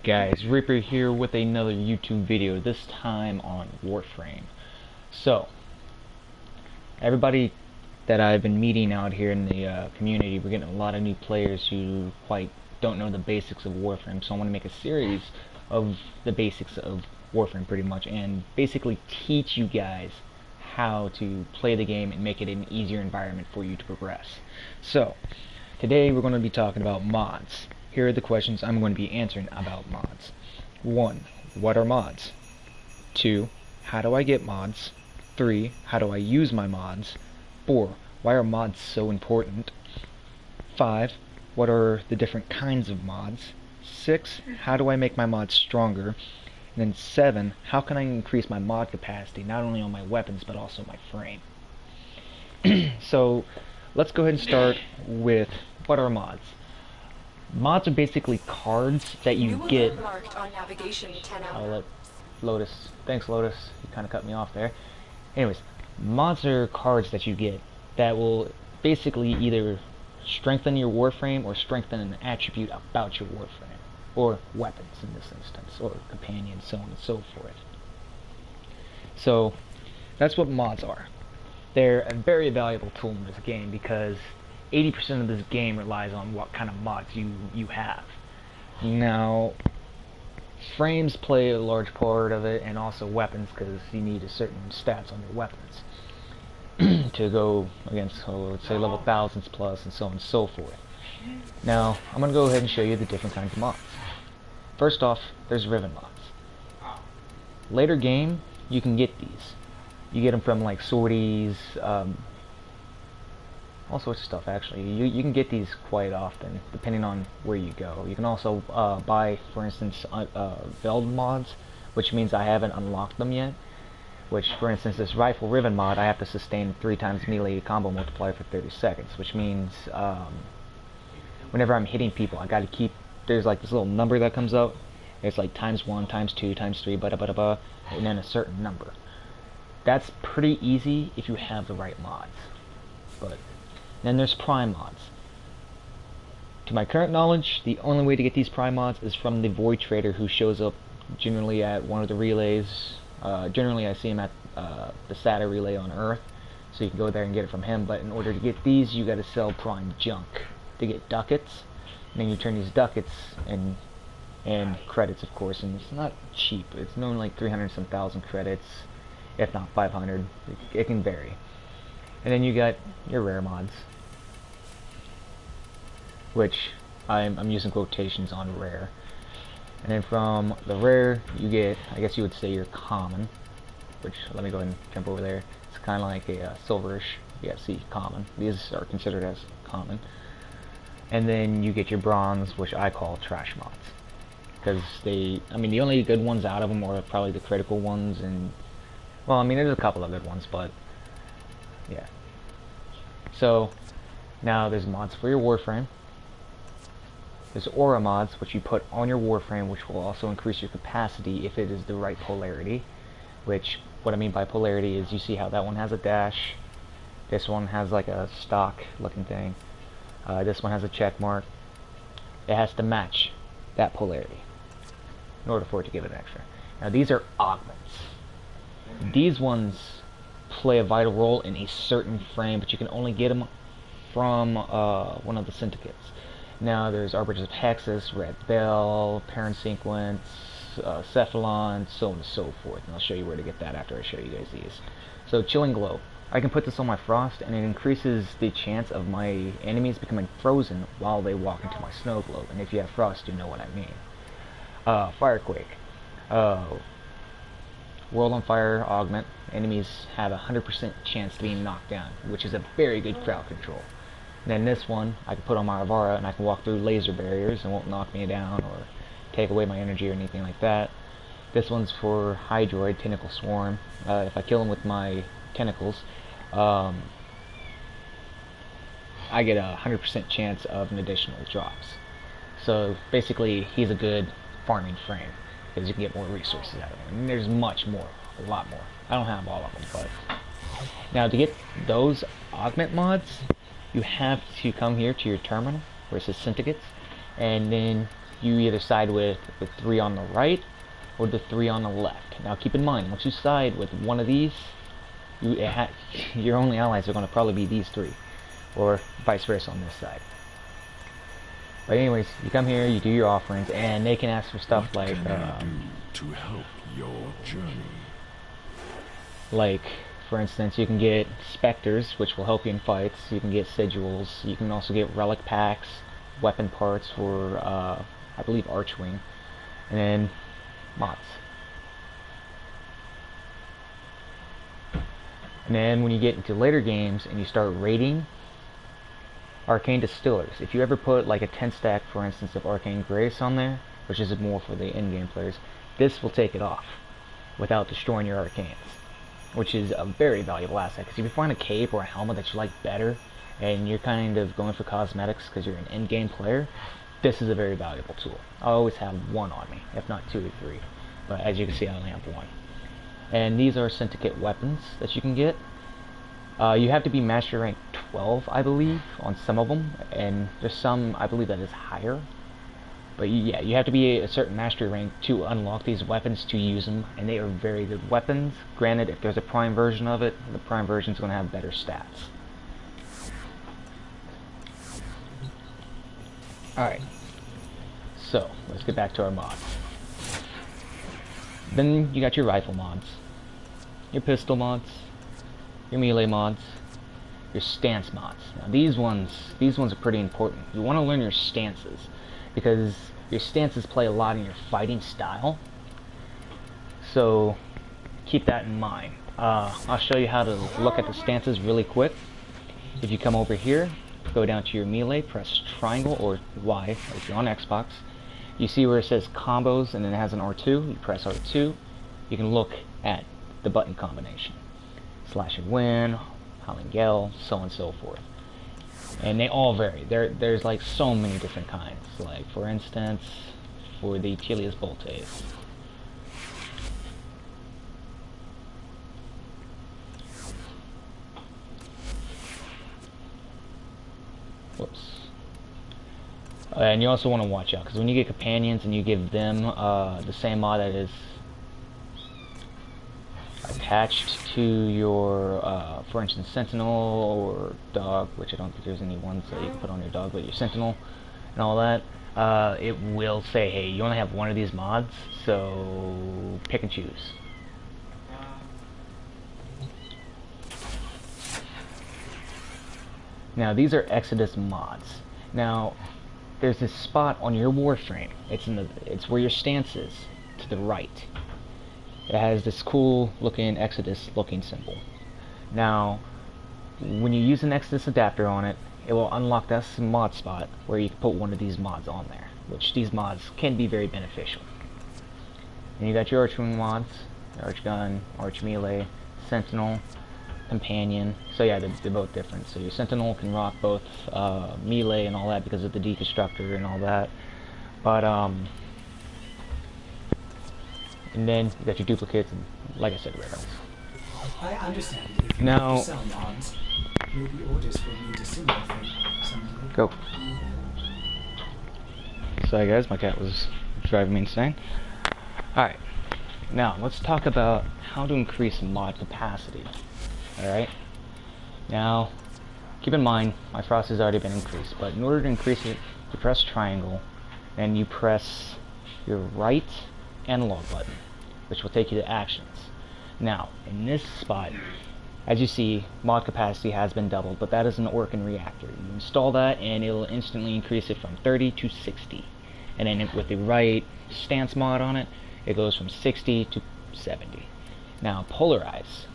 Guys, Reaper here with another YouTube video, this time on Warframe. So, everybody that I've been meeting out here in the community, we're getting a lot of new players who quite don't know the basics of Warframe, so I want to make a series of the basics of Warframe pretty much, and basically teach you guys how to play the game and make it an easier environment for you to progress. So, today we're going to be talking about mods. Here are the questions I'm going to be answering about mods. 1. What are mods? 2. How do I get mods? 3. How do I use my mods? 4. Why are mods so important? 5. What are the different kinds of mods? 6. How do I make my mods stronger? And then 7. How can I increase my mod capacity, not only on my weapons, but also my frame? So, let's go ahead and start with what are mods. Mods are basically cards that you get. Marked on navigation 10 hour. I'll let Lotus. Thanks, Lotus. You kind of cut me off there. Anyways, mods are cards that you get that will basically either strengthen your Warframe or strengthen an attribute about your Warframe, or weapons in this instance, or companions, so on and so forth. So, that's what mods are. They're a very valuable tool in this game because 80% of this game relies on what kind of mods you have. Now, frames play a large part of it, and also weapons, because you need a certain stats on your weapons to go against, let's say, level thousands plus, and so on and so forth. Now, I'm going to go ahead and show you the different kinds of mods. First off, there's Riven mods. Later game, you can get these. You get them from like sorties, all sorts of stuff. Actually, you can get these quite often depending on where you go. You can also buy, for instance, Veld mods, which means I haven't unlocked them yet. Which, for instance, this Rifle Riven mod, I have to sustain 3 times melee combo multiplier for 30 seconds, which means whenever I'm hitting people, I gotta keep, there's like this little number that comes up. It's like ×1, ×2, ×3, bada bada bada, and then a certain number. That's pretty easy if you have the right mods. But then there's Prime mods. To my current knowledge, the only way to get these Prime mods is from the Void Trader, who shows up generally at one of the relays. Generally I see him at the SATA relay on Earth, so you can go there and get it from him. But in order to get these, you gotta sell Prime junk to get ducats, and then you turn these ducats and credits, of course, and it's not cheap. It's known like 300-some thousand credits, if not 500. It can vary. And then you got your rare mods, which I'm using quotations on rare. And then from the rare, you get, I guess you would say, your common, which, let me go ahead and jump over there. It's kind of like a silverish, yeah, see, common. These are considered as common. And then you get your bronze, which I call trash mods, because they, I mean, the only good ones out of them are probably the critical ones, and, well, I mean, there's a couple of good ones, but yeah. So now there's mods for your Warframe. There's aura mods, which you put on your Warframe, which will also increase your capacity if it is the right polarity. Which, what I mean by polarity is, you see how that one has a dash, this one has like a stock looking thing, this one has a check mark. It has to match that polarity in order for it to give it extra. Now these are augments. These ones play a vital role in a certain frame, but you can only get them from one of the syndicates. Now there's Arbiters of Hexus, Red Bell, Parent Sequence, Cephalon, so on and so forth. And I'll show you where to get that after I show you guys these. So Chilling Glow. I can put this on my Frost, and it increases the chance of my enemies becoming frozen while they walk into my Snow Globe. And if you have Frost, you know what I mean. Firequake. World on Fire Augment. Enemies have a 100% chance of being knocked down, which is a very good crowd control. And then this one, I can put on my Avara, and I can walk through laser barriers and won't knock me down or take away my energy or anything like that. This one's for Hydroid, Tentacle Swarm. If I kill him with my tentacles, I get a 100% chance of an additional drops. So basically, he's a good farming frame, because you can get more resources out of him. And there's much more, a lot more. I don't have all of them, but now to get those augment mods, you have to come here to your terminal where it says syndicates, and then you either side with the 3 on the right or the 3 on the left. Now keep in mind, once you side with one of these, your only allies are going to probably be these 3, or vice versa on this side. But anyways, you come here, you do your offerings, and they can ask for stuff What like, can I do to help your journey? like, for instance, you can get specters, which will help you in fights. You can get sigils. You can also get relic packs, weapon parts for, I believe, Archwing, and then mods. And then when you get into later games and you start raiding Arcane Distillers, if you ever put like a 10 stack, for instance, of Arcane Grace on there, which is more for the in-game players, this will take it off without destroying your Arcanes, which is a very valuable asset. Because if you find a cape or a helmet that you like better, and you're kind of going for cosmetics because you're an in-game player, this is a very valuable tool. I always have one on me, if not 2 or 3, but as you can see, I only have one. And these are Syndicate weapons that you can get. You have to be Master Rank 12, I believe, on some of them, and there's some, I believe, that is higher. But yeah, you have to be a certain Mastery rank to unlock these weapons to use them, and they are very good weapons. Granted, if there's a Prime version of it, the Prime version is going to have better stats. Alright, so let's get back to our mods. Then you got your rifle mods, your pistol mods, your melee mods, your stance mods. Now these ones are pretty important. You want to learn your stances, because your stances play a lot in your fighting style. So keep that in mind. I'll show you how to look at the stances really quick. If you come over here, go down to your melee, press triangle or Y if you're on Xbox. You see where it says combos and then it has an R2. You press R2. You can look at the button combination. Slash and Win, Howling Gale, so on and so forth. And they all vary. There's like so many different kinds. Like for instance, for the Telius Voltes. Whoops. And you also want to watch out, because when you get companions and you give them the same mod that is attached to your, for instance, Sentinel or Dog, which I don't think there's any ones that you can put on your Dog, but your Sentinel and all that, it will say, hey, you only have one of these mods, so pick and choose. Now these are Exodus mods. Now there's this spot on your Warframe. It's where your stance is, to the right. It has this cool looking Exodus looking symbol. Now when you use an Exodus adapter on it, it will unlock that mod spot where you can put one of these mods on there, which these mods can be very beneficial. And you got your Archwing mods, Archgun, Arch Melee, Sentinel, Companion. So yeah, they're both different. So your Sentinel can rock both melee and all that because of the deconstructor and all that. But and then you got your duplicates and, like I said, rares. I understand. If you Now, want to sell mods, maybe orders will need a similar thing someday. Go. Sorry guys, my cat was driving me insane. Alright, now let's talk about how to increase mod capacity. Alright, now keep in mind my frost has already been increased, but in order to increase it, you press triangle and you press your right analog button, which will take you to actions. Now in this spot, as you see, mod capacity has been doubled, but that doesn't work in Reactor. You install that and it'll instantly increase it from 30 to 60, and then with the right stance mod on it, it goes from 60 to 70. Now polarize.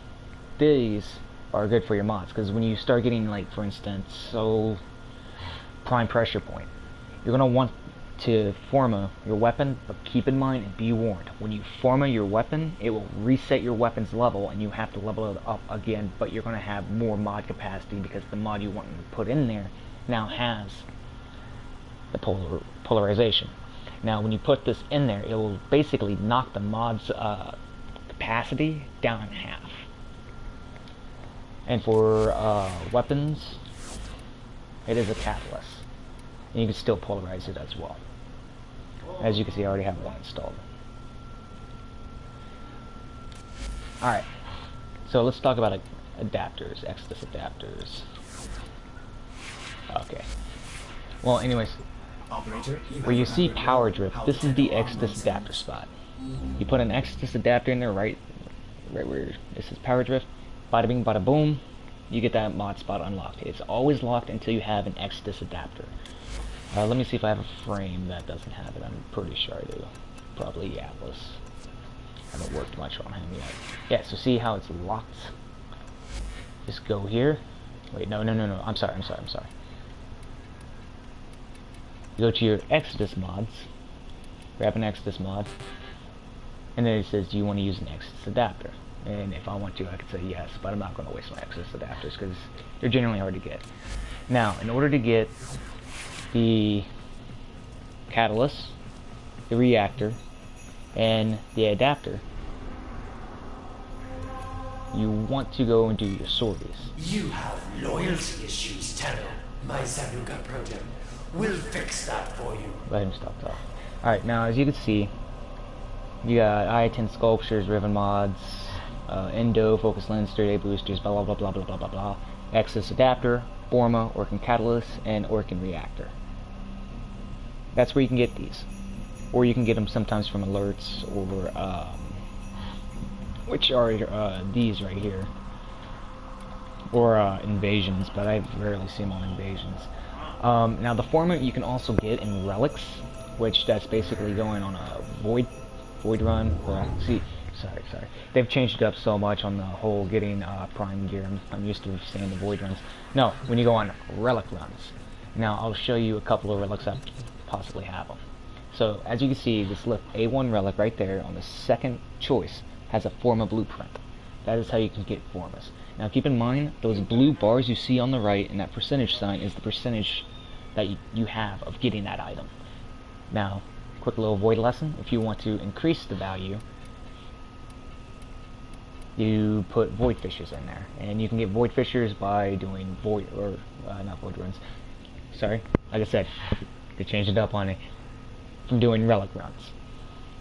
These are good for your mods, because when you start getting, like, for instance, prime pressure point, you're going to want to forma your weapon, but keep in mind and be warned, when you forma your weapon, it will reset your weapon's level and you have to level it up again, but you're going to have more mod capacity because the mod you want to put in there now has the polarization. Now when you put this in there, it will basically knock the mod's capacity down in half. And for weapons, it is a catalyst. And you can still polarize it as well. As you can see, I already have one installed. Alright, so let's talk about adapters, Exodus adapters. Okay. Well, anyways, Operator, where you see power drip, this is the Exodus adapter spot. You put an Exodus adapter in there, right where this is power drift. Bada bing, bada boom. You get that mod spot unlocked. It's always locked until you have an Exodus adapter. Let me see if I have a frame that doesn't have it. I'm pretty sure I do. Probably Atlas. Haven't worked much on him yet. Yeah, so see how it's locked? Just go here. Wait, no. I'm sorry. You go to your Exodus mods. Grab an Exodus mod. And then it says, do you want to use an Exodus adapter? And if I want to, I could say yes, but I'm not going to waste my Exodus adapters because they're generally hard to get. Now, in order to get the catalyst, the reactor, and the adapter, you want to go and do your sorties. You have loyalty issues, Tenno. My Zanuga program will fix that for you. Let him stop talking. Alright, now as you can see, you got I-10 sculptures, Riven mods, Endo, focus lens, 3-day boosters, blah blah blah blah blah blah blah. Exodus adapter, Forma, Orkin catalyst, and Orkin reactor. That's where you can get these. Or you can get them sometimes from alerts, or which are these right here, or invasions, but I rarely see them on invasions. Now the Forma you can also get in relics, which that's basically going on a void run. Or sorry, they've changed it up so much on the whole getting prime gear. I'm used to saying the void runs. No, when you go on relic runs. Now I'll show you a couple of relics that possibly have them. So as you can see, this left A1 relic right there on the second choice has a Forma blueprint. That is how you can get Formas. Now keep in mind, those blue bars you see on the right and that percentage sign is the percentage that you have of getting that item. Now, quick little void lesson: if you want to increase the value, you put void fissures in there, and you can get void fissures by doing void, or not void runs. Sorry, like I said, they changed it up on it from doing relic runs.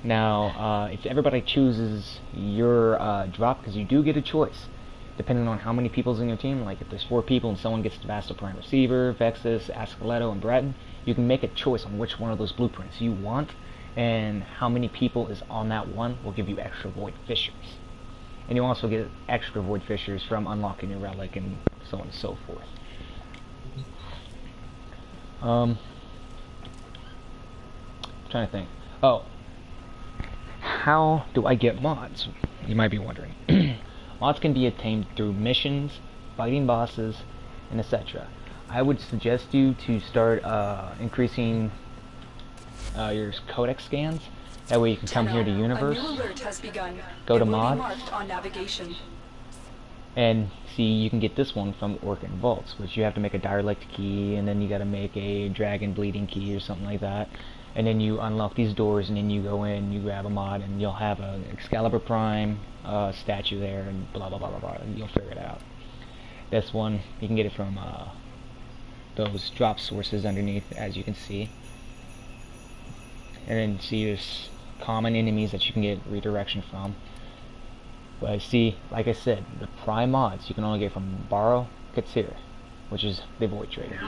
Now, if everybody chooses your drop, because you do get a choice, depending on how many people's in your team. Like if there's 4 people and someone gets the Vasto Prime Receiver, Vexus, Ascaleto, and Breton, you can make a choice on which one of those blueprints you want, and how many people is on that one will give you extra void fissures. And you also get extra void fissures from unlocking your relic and so on and so forth. Trying to think. Oh, how do I get mods? You might be wondering. Mods can be obtained through missions, fighting bosses, and etc. I would suggest you to start increasing your codex scans. That way you can come here to Universe, A new alert has begun. go to It will be mods, marked on navigation. and see you can get this one from Orkin Vaults, which you have to make a Direlect key, and then you got to make a Dragon Bleeding key or something like that. And then you unlock these doors, and then you go in, you grab a mod, and you'll have an Excalibur Prime statue there, and blah blah blah blah blah, and you'll figure it out. This one, you can get it from those drop sources underneath, as you can see. And then see there's common enemies that you can get redirection from. But see, like I said, the prime mods you can only get from Borrow, Katsir, which is the Void Trader.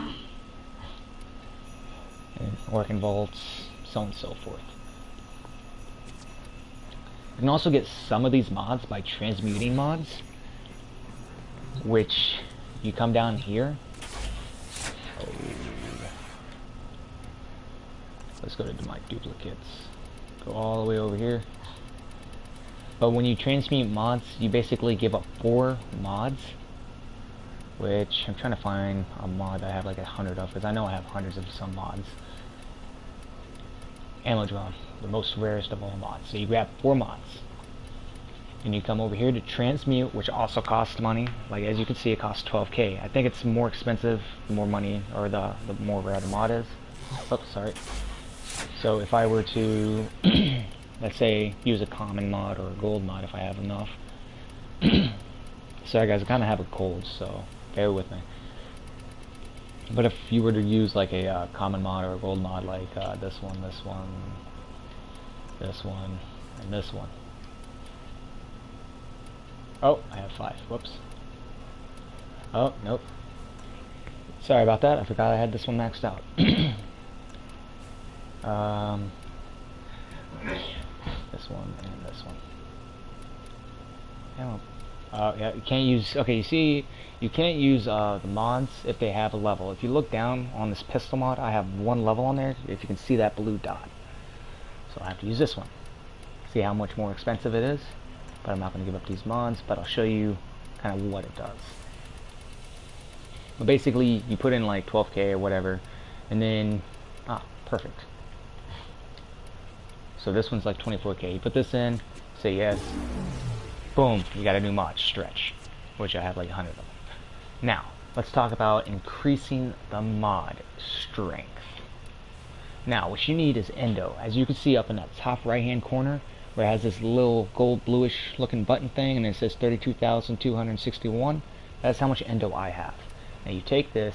And Orkin Vaults, so on and so forth. You can also get some of these mods by transmuting mods, which you come down here. Oh. Let's go to my duplicates. Go all the way over here. But when you transmute mods, you basically give up 4 mods, which I'm trying to find a mod that I have like 100 of, because I know I have hundreds of some mods. Ammo Drone, the most rarest of all mods. So you grab 4 mods, and you come over here to transmute, which also costs money. Like as you can see, it costs 12k. I think it's more expensive the more money, or the more rare the mod is. Oops, sorry. So if I were to, let's say, use a common mod or a gold mod if I have enough. Sorry guys, I kind of have a cold, so bear with me. But if you were to use like a common mod or a gold mod, like this one, and this one. Oh, I have 5. Whoops. Oh, nope. Sorry about that. I forgot I had this one maxed out. This one and this one. Yeah, you can't use. Okay, you see, you can't use the mods if they have a level. If you look down on this pistol mod, I have 1 level on there. If you can see that blue dot, so I have to use this one. See how much more expensive it is, but I'm not going to give up these mods. But I'll show you kind of what it does. But basically, you put in like 12K or whatever, and then perfect. So this one's like 24K. You put this in, say yes. Boom, you got a new mod, Stretch, which I have like 100 of them. Now, let's talk about increasing the mod strength. Now, what you need is Endo. As you can see up in that top right hand corner, where it has this little gold bluish looking button thing, and it says 32,261, that's how much Endo I have. Now you take this,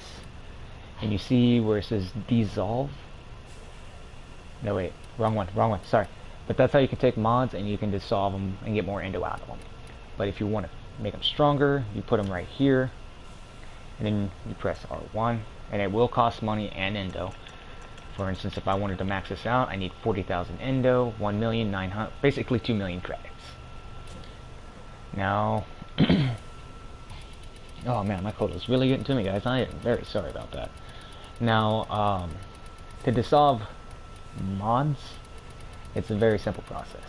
and you see where it says dissolve. No wait, wrong one, sorry. But that's how you can take mods and you can dissolve them and get more Endo out of them. But if you want to make them stronger, you put them right here, and then you press R1, and it will cost money and Endo. For instance, if I wanted to max this out, I need 40,000 Endo, 1,900,000, basically 2 million credits. Now, oh man, my cold is really getting to me, guys. I am very sorry about that. Now, to dissolve mods, it's a very simple process.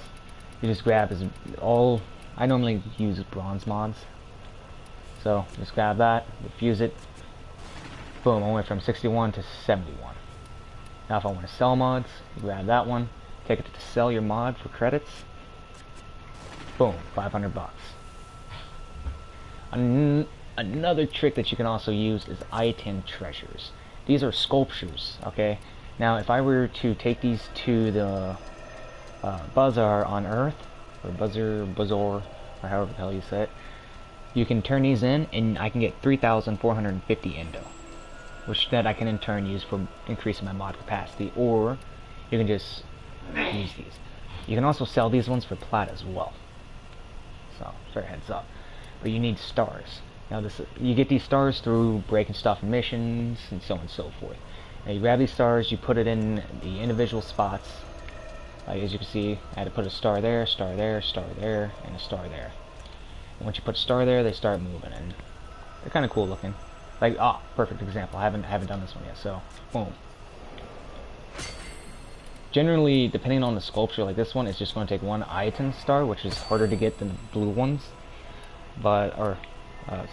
You just grab I normally use bronze mods. So just grab that, diffuse it. Boom, I went from 61 to 71. Now if I want to sell mods, you grab that one, take it to sell your mod for credits. Boom, 500 bucks. Another trick that you can also use is item treasures. These are sculptures, okay? Now if I were to take these to the Bazaar on Earth, or Bazaar, or however the hell you say it, you can turn these in, and I can get 3,450 Endo, which that I can in turn use for increasing my mod capacity, or you can just use these. You can also sell these ones for plat as well. So, fair heads up. But you need stars. Now you get these stars through breaking stuff in missions, and so on and so forth. Now you grab these stars, you put it in the individual spots. As you can see, I had to put a star there, star there, star there, and a star there. And once you put a star there, they start moving, and they're kind of cool looking. Like, perfect example. I haven't done this one yet, so boom. Generally, depending on the sculpture, like this one, it's just going to take 1 item star, which is harder to get than the blue ones, or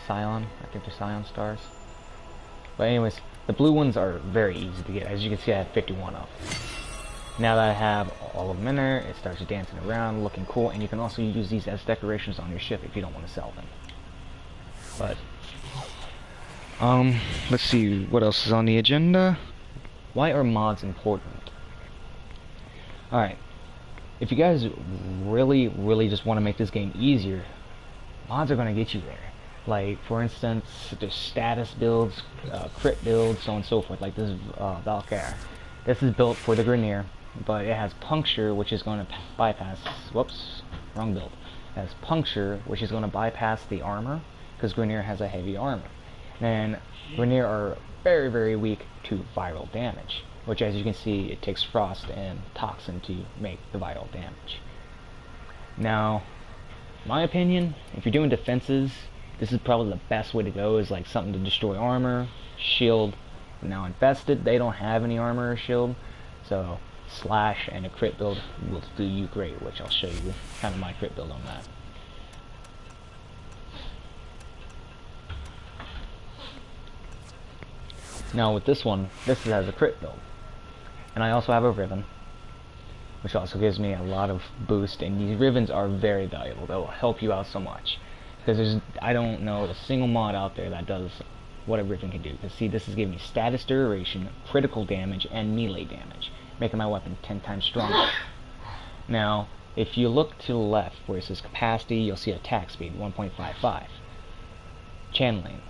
Scion. I think they're Scion stars. But anyways, the blue ones are very easy to get. As you can see, I have 51 of them. Now that I have all of them in there, it starts dancing around, looking cool, and you can also use these as decorations on your ship if you don't want to sell them. But, let's see what else is on the agenda. Why are mods important? Alright, if you guys really just want to make this game easier, mods are going to get you there. Like, for instance, there's status builds, crit builds, so on and so forth, like this Valkyr. This is built for the Grineer, but it has Puncture, which is going to bypass, whoops, wrong build. It has Puncture, which is going to bypass the armor, because Grineer has a heavy armor. And Grineer are very weak to viral damage, which, as you can see, it takes Frost and Toxin to make the viral damage. Now, my opinion, if you're doing defenses, this is probably the best way to go, is like something to destroy armor, shield. Now Infested, they don't have any armor or shield, so Slash and a crit build will do you great, which I'll show you kind of my crit build on that. Now with this one, this has a crit build, and I also have a Riven, which also gives me a lot of boost, and these Rivens are very valuable. They will help you out so much, because I don't know a single mod out there that does what a Riven can do. Because see, this is giving me status duration, critical damage, and melee damage, making my weapon 10 times stronger. Now, if you look to the left where it says capacity, you'll see attack speed 1.55. Channeling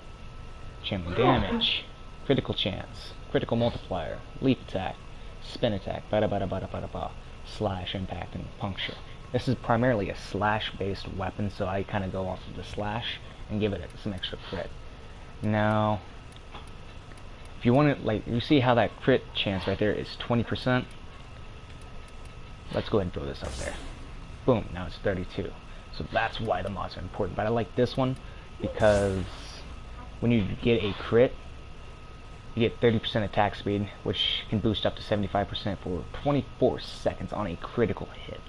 damage critical chance, critical multiplier, leap attack, spin attack, bada bada bada bada bada, slash, impact, and puncture. This is primarily a slash-based weapon, so I kind of go off of the slash and give it some extra crit. Now, if you want to, like, you see how that crit chance right there is 20%? Let's go ahead and throw this up there. Boom, now it's 32. So that's why the mods are important. But I like this one because when you get a crit, you get 30% attack speed, which can boost up to 75% for 24 seconds on a critical hit.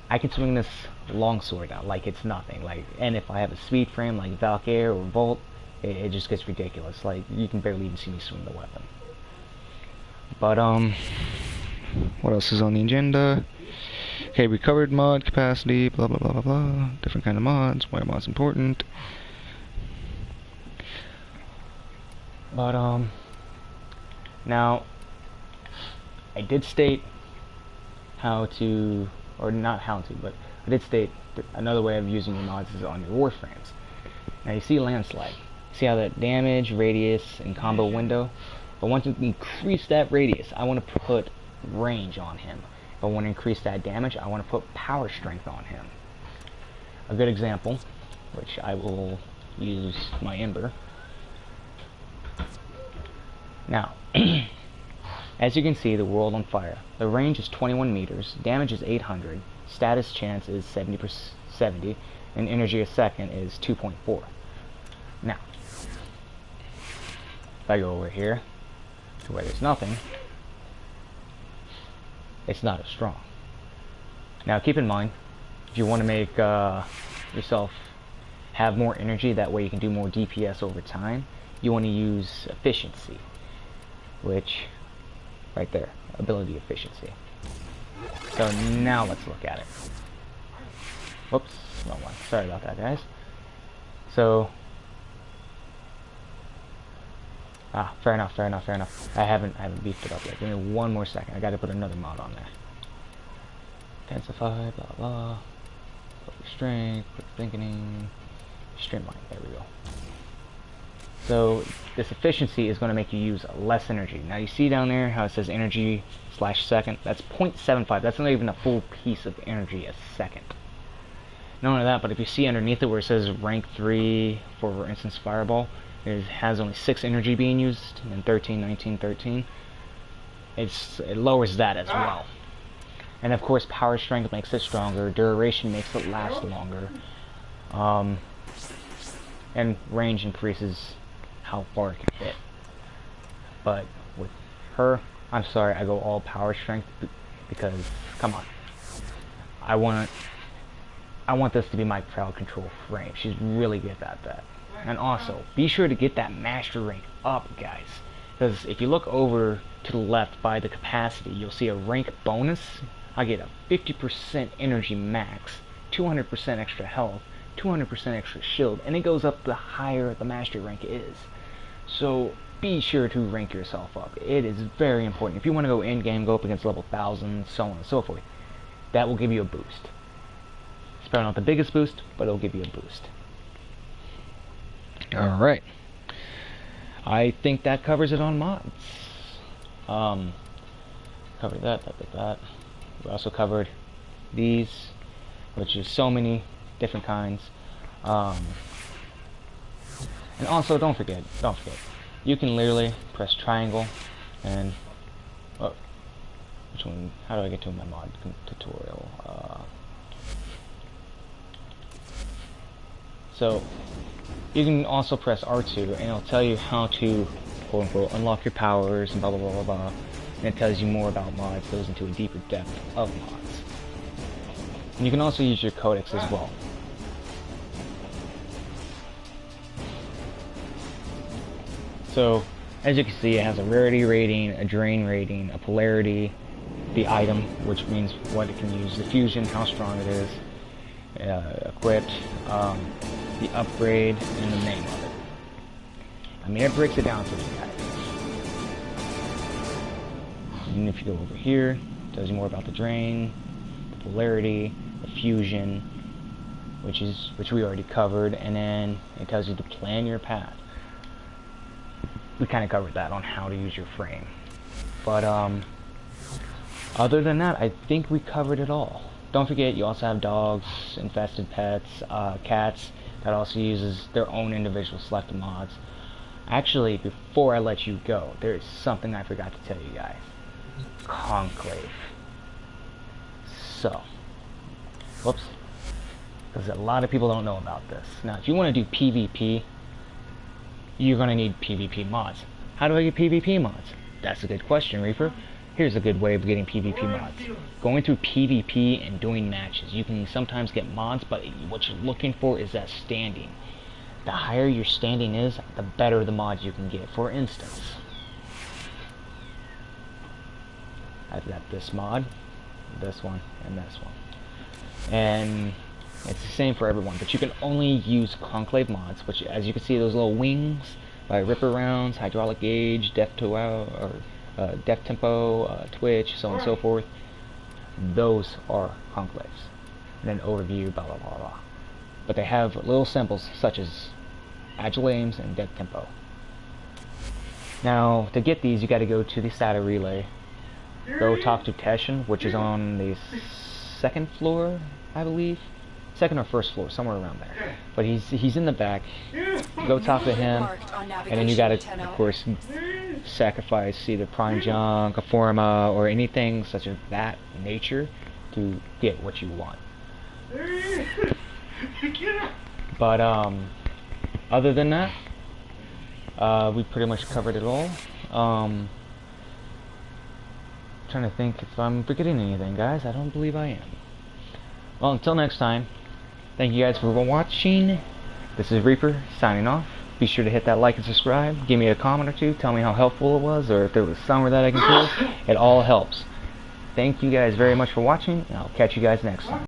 I can swing this longsword out like it's nothing. And if I have a speed frame like Valkyrie or Volt, it just gets ridiculous. Like, you can barely even see me swing the weapon. But what else is on the agenda? Okay, we covered mod capacity, blah blah blah blah blah. Different kind of mods. Why are mods important? But now I did state how to, or not how to, but I did state another way of using your mods is on your Warframes. Now you see landslide. See how that damage, radius, and combo window? If I want to increase that radius, I want to put range on him. If I want to increase that damage, I want to put power strength on him. A good example, which I will use my Ember. Now, as you can see, the world on fire. The range is 21 meters, damage is 800, status chance is 70, and energy a second is 2.4. Now, if I go over here to where there's nothing, it's not as strong. Now keep in mind, if you want to make yourself have more energy, that way you can do more DPS over time, you want to use efficiency, which, right there, ability efficiency. So now let's look at it. Whoops, wrong one. Sorry about that, guys. So, fair enough. I haven't beefed it up yet. Give me one more second. I got to put another mod on there. Intensify, blah blah. Quick strength, quick thinking, streamline. There we go. So this efficiency is going to make you use less energy. Now you see down there how it says energy / second. That's 0.75. That's not even a full piece of energy a second. Not only that, but if you see underneath it where it says rank 3 for instance fireball, it has only 6 energy being used, and 13, 19, 13. It lowers that as well. And of course, power strength makes it stronger, duration makes it last longer, and range increases how far it can hit. But with her, I'm sorry, I go all power strength because, come on, I want this to be my crowd control frame. She's really good at that. And also, be sure to get that master rank up, guys. Because if you look over to the left by the capacity, you'll see a rank bonus. I get a 50% energy max, 200% extra health, 200% extra shield, and it goes up the higher the master rank is. So be sure to rank yourself up. It is very important. If you want to go in-game, go up against level 1000, so on and so forth. That will give you a boost. It's probably not the biggest boost, but it'll give you a boost. Alright. I think that covers it on mods. Covered that. We also covered these, which is so many different kinds. And also, don't forget, you can literally press triangle and, which one, how do I get to my mod tutorial? So, you can also press R2 and it'll tell you how to, quote unquote, unlock your powers and blah blah blah blah blah. And it tells you more about mods, goes into a deeper depth of mods. And you can also use your codex as well. So, as you can see, it has a rarity rating, a drain rating, a polarity, the item, which means what it can use, the fusion, how strong it is, equipped, the upgrade, and the name of it. I mean, it breaks it down to you guys. And if you go over here, it tells you more about the drain, the polarity, the fusion, which we already covered, and then it tells you to plan your path. we kind of covered that on how to use your frame. But other than that, I think we covered it all. Don't forget, you also have dogs, infested pets, cats that also uses their own individual selected mods. Actually, before I let you go, there is something I forgot to tell you guys. Conclave. So, whoops, because a lot of people don't know about this. Now, if you want to do PvP, you're going to need PvP mods. How do I get PvP mods? That's a good question, Reaper. Here's a good way of getting PvP mods. Going through PvP and doing matches. You can sometimes get mods, but what you're looking for is that standing. The higher your standing is, the better the mods you can get. For instance, I've got this mod, this one, and this one. And it's the same for everyone, but you can only use Conclave mods, which, as you can see, those little wings by Ripper Rounds, Hydraulic Gauge, Def Tempo, Twitch, so on and so forth. Those are Conclaves. And then overview, blah blah blah blah. But they have little symbols such as Agile Aims and Def Tempo. Now, to get these, you got to go to the SATA relay. Go talk to Teshin, which is on the second floor, I believe. Second or first floor, somewhere around there. But he's in the back. Go talk to him, and then you gotta, of course, sacrifice either Prime Junk, a Forma, or anything such as that nature to get what you want. But other than that, we pretty much covered it all. Trying to think if I'm forgetting anything, guys. I don't believe I am. Well, until next time, thank you guys for watching. This is Reaper signing off. Be sure to hit that like and subscribe. Give me a comment or two. Tell me how helpful it was, or if there was somewhere that I can improve. It all helps. Thank you guys very much for watching, and I'll catch you guys next time.